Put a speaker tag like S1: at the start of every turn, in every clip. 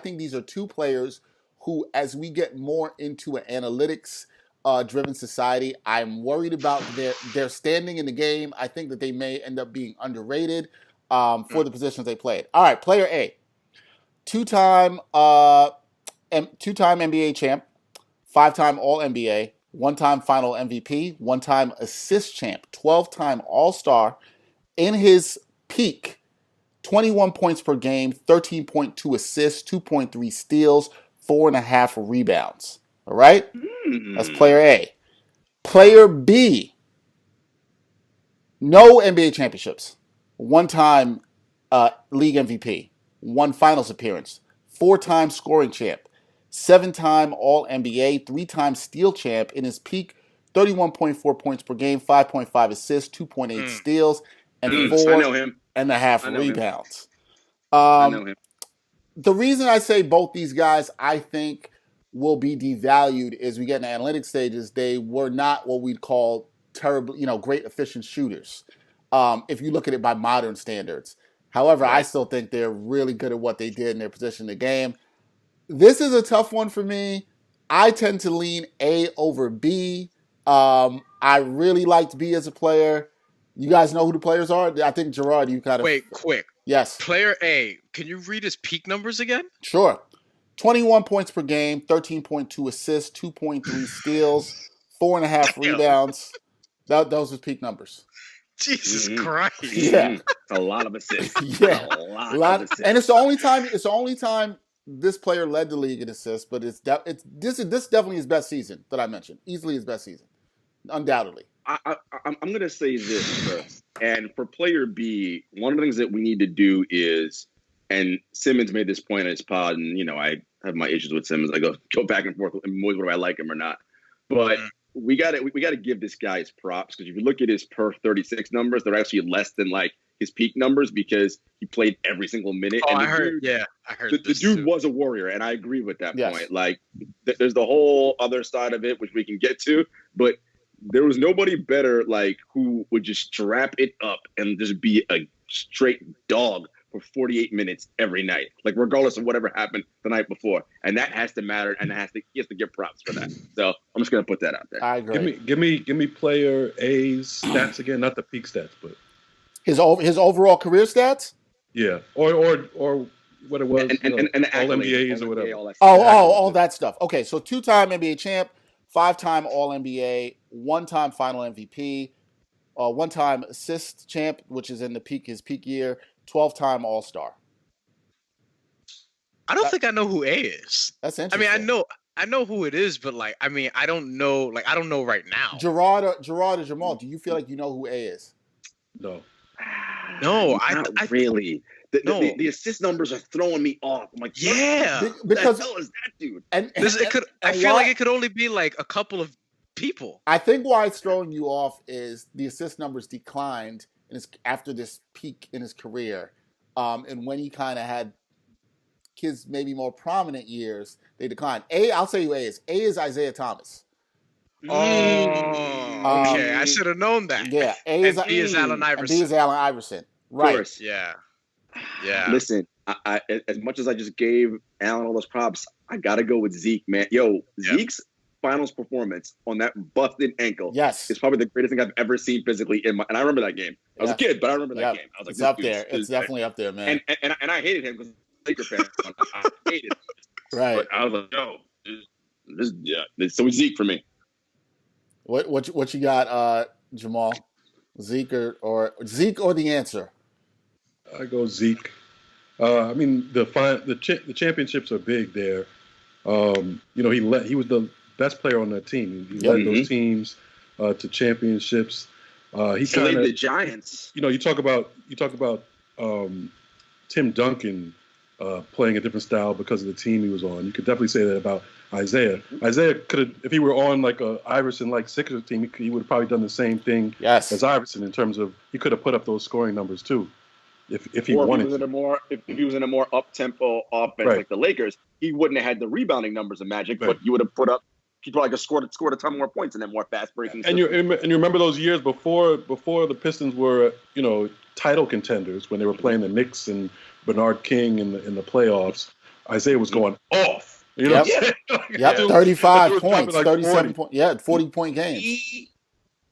S1: think these are two players who, as we get more into an analytics driven society, I'm worried about their standing in the game. I think that they may end up being underrated for the positions they played. All right, player A, two-time NBA champ, 5-time All-NBA, 1-time Final MVP, 1-time assist champ, 12-time All-Star. In his peak, 21 points per game, 13.2 assists, 2.3 steals, 4.5 rebounds. All right? That's player A. Player B, no NBA championships. 1-time league MVP, 1 finals appearance, 4-time scoring champ, 7-time All-NBA, 3-time steal champ. In his peak, 31.4 points per game, 5.5 assists, 2.8 steals, and 4.5 rebounds.
S2: I know him.
S1: The reason I say both these guys, I think, will be devalued as we get in the analytics stages. They were not what we'd call terrible, great efficient shooters. If you look at it by modern standards. However, I still think they're really good at what they did in their position in the game. This is a tough one for me. I tend to lean A over B. I really liked B as a player. You guys know who the players are? I think, Jarod, you kind of...
S3: Wait, quick.
S1: Yes.
S3: Player A, can you read his peak numbers again?
S1: Sure. 21 points per game, 13.2 assists, 2.3 steals, 4.5 rebounds. Those are peak numbers.
S3: Jesus Christ.
S1: Yeah.
S2: A lot of assists.
S1: Yeah.
S2: A lot of assists.
S1: And it's the only time this player led the league in assists, but this is definitely his best season that I mentioned. Easily his best season. Undoubtedly.
S2: I'm going to say this first. And for player B, one of the things that we need to do is, and Simmons made this point in his pod, and, I have my issues with Simmons. I go back and forth whether I like him or not. But we got to give this guy his props, because if you look at his per 36 numbers, they're actually less than his peak numbers, because he played every single minute.
S3: Oh,
S2: and
S3: I heard.
S2: The dude was a warrior, and I agree with that point. There's the whole other side of it, which we can get to, but there was nobody better, who would just strap it up and just be a straight dog for 48 minutes every night, regardless of whatever happened the night before. And that has to matter, and he has to get props for that. So I'm just gonna put that out there.
S1: I agree.
S4: Give me player A's stats again, not the peak stats, but
S1: his overall career stats.
S4: Yeah, or what it was,
S2: and
S4: all NBAs or whatever.
S1: All that stuff. Okay, so 2-time NBA champ, 5-time All NBA, 1-time Final MVP, 1-time assist champ, which is in his peak year, 12-time All Star.
S3: I don't think I know who A is.
S1: That's interesting.
S3: I mean, I know who it is, but I don't know. I don't know right now.
S1: Jarod or Jamal, do you feel like you know who A is?
S4: No.
S3: No,
S2: not really. The assist numbers are throwing me off. I'm like,
S3: yeah,
S2: because the hell is that dude?
S3: I feel like it could only be a couple of people.
S1: I think why it's throwing you off is the assist numbers declined after this peak in his career, and when he kind of had his maybe more prominent years, they declined. I'll tell you who A is. A is Isiah Thomas.
S3: Oh, okay. I should have known that.
S1: Yeah,
S3: B is Allen Iverson.
S1: B is Allen Iverson. Right.
S2: Of course.
S3: Yeah.
S2: Listen, I as much as I just gave Allen all those props, I gotta go with Zeke, man. Zeke's finals performance on that busted ankle is probably the greatest thing I've ever seen physically and I remember that game. I was a kid, but I remember that game. I was like,
S1: it's up there. It's definitely up there, man.
S2: And I hated him because Laker fan. I hated him.
S1: Right.
S2: But I was like, so Zeke for me.
S1: What you got, Jamal? Zeke or the answer?
S4: I go Zeke. I mean, the championships are big there. He was the best player on that team. He led those teams to championships. He
S2: led the Giants.
S4: You talk about Tim Duncan playing a different style because of the team he was on. You could definitely say that about Isiah. Isiah could have, if he were on a Iverson Sixers team, he would have probably done the same thing as Iverson in terms of he could have put up those scoring numbers too. If he wanted,
S2: if he was in a more up tempo offense like the Lakers, he wouldn't have had the rebounding numbers of Magic, but you would have put up. He probably scored a ton more points in that more fast breaking.
S4: And you remember those years before the Pistons were title contenders when they were playing the Knicks and Bernard King in the playoffs. Isiah was going off. You know what I'm saying?
S1: Yep, 35 points, 37 points. Yeah, 40-point games.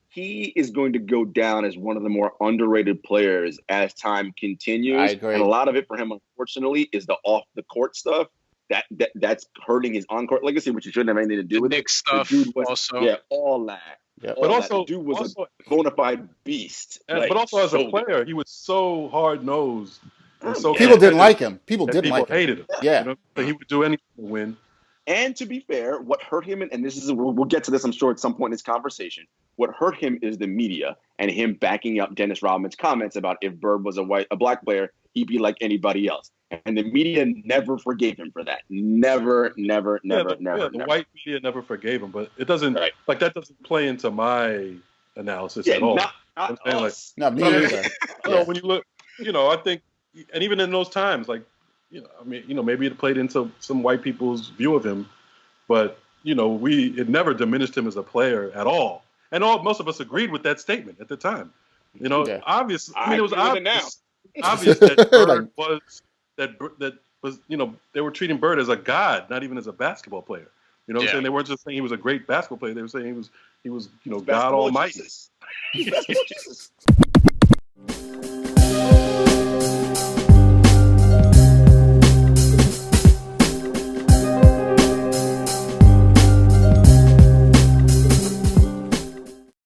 S2: He is going to go down as one of the more underrated players as time continues.
S1: I agree.
S2: And a lot of it for him, unfortunately, is the off-the-court stuff. That's hurting his on-court legacy, which he shouldn't have anything to do with.
S3: Nick stuff also.
S2: Yeah, all that.
S1: Yep.
S2: But also, the dude was a bona fide beast.
S4: But also as a player, he was so hard-nosed. So
S1: people didn't like him. People
S4: hated him.
S1: Yeah.
S4: You know? But he would do anything to win.
S2: And to be fair, what hurt him, and this is we'll get to this, I'm sure, at some point in this conversation. What hurt him is the media and him backing up Dennis Rodman's comments about if Bird was a black player, he'd be like anybody else. And the media never forgave him for that. Never.
S4: The white media never forgave him, but it doesn't like that doesn't play into my analysis at all.
S2: Not us.
S1: Not me either.
S4: When you look, I think, and even in those times, like, maybe it played into some white people's view of him, but it never diminished him as a player at all. And most of us agreed with that statement at the time. Obviously, it was obvious that Bird was they were treating Bird as a god, not even as a basketball player. You know what I'm saying? They weren't just saying he was a great basketball player. They were saying he was God Almighty.